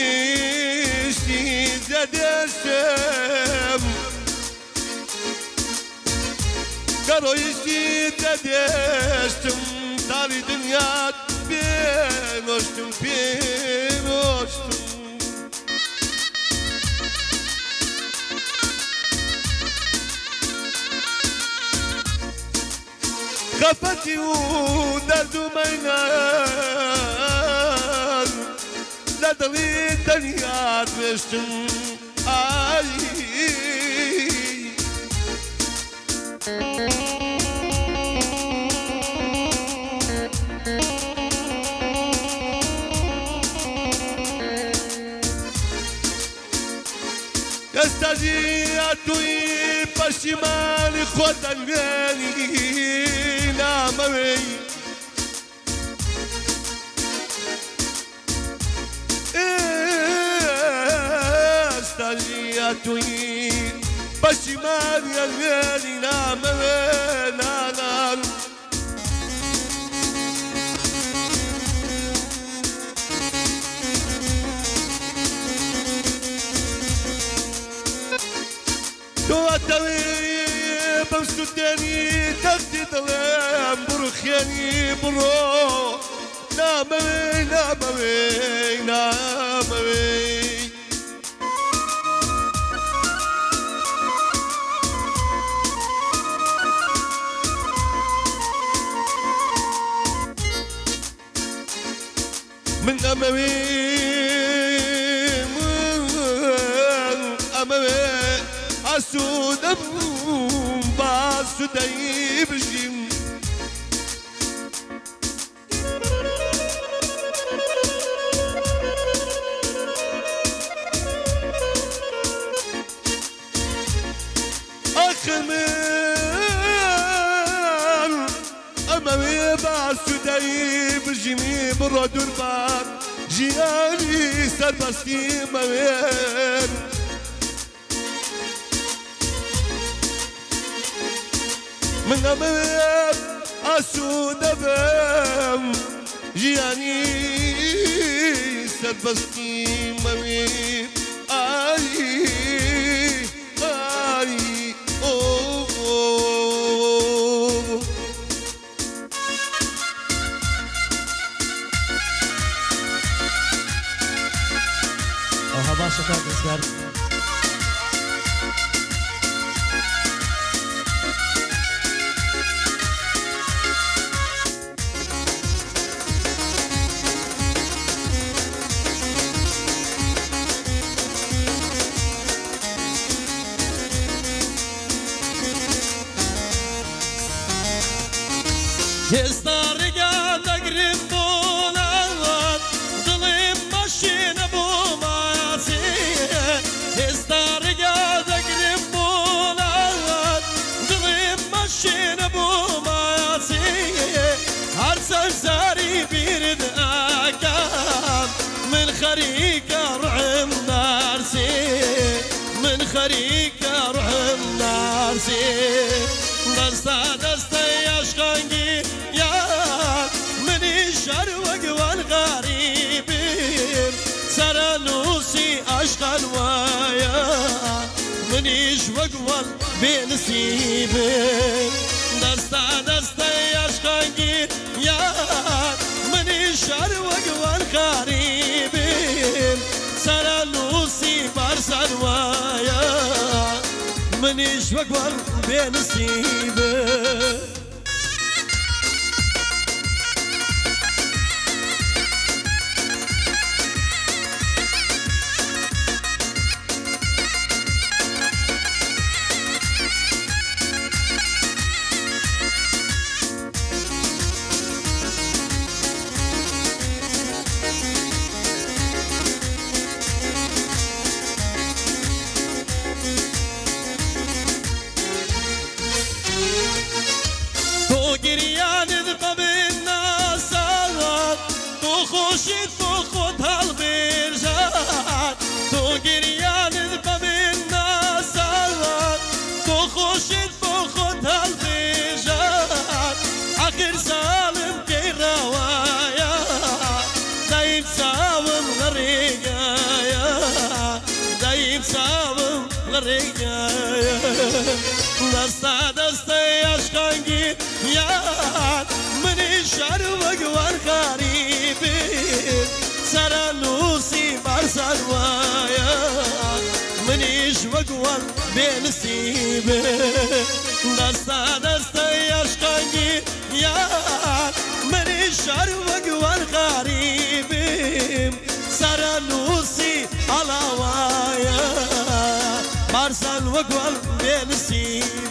كرويشتي زدشتم كرويشتي زدشتم تالي دنيا بينوشتم بينوشتم خفتي ودرد مينان لا دليل دنيا بشتم آي يستجيئتني بشمال خدن غيري نامي يستجيئتني بشمال غيري نامي نانان تواتوي بمسوداني تغدي ظلام برخياني برو نامي نامي نامي من أمامي أسود باسودي بجيم أخمن أمامي باسودي بجيمي برو دربان جياني سربستي موين من أمام أسود بام جياني سربستي موين آي آي أوه هذا شكرا اسكار هستارقا دقرب بولاد ظلم ماشين ابو ماسي هستارقا دقرب بولاد ظلم ماشين ابو ماسي هرسل ساري بيرد اكام من خريك رعم نارسي من خريك رعم نارسي دستا دستا يشقنقي يا من الشروق والغريبين سرنوسي أشقل ويا من الشوق والبنسيبين دستا دستا يشقنقي يا من الشروق والغريبين سرنوسي برسل ويا من الشوق والبنسيبين بريا دستا دستا عشقانگی یاد منی شروق والغریبی سرانوسی برسالوایا منی شوق والبنسیب دستا دستا عشقانگی یاد منی شروق والغریبی سرانوسی علاوایا برسال وقوال بنسیب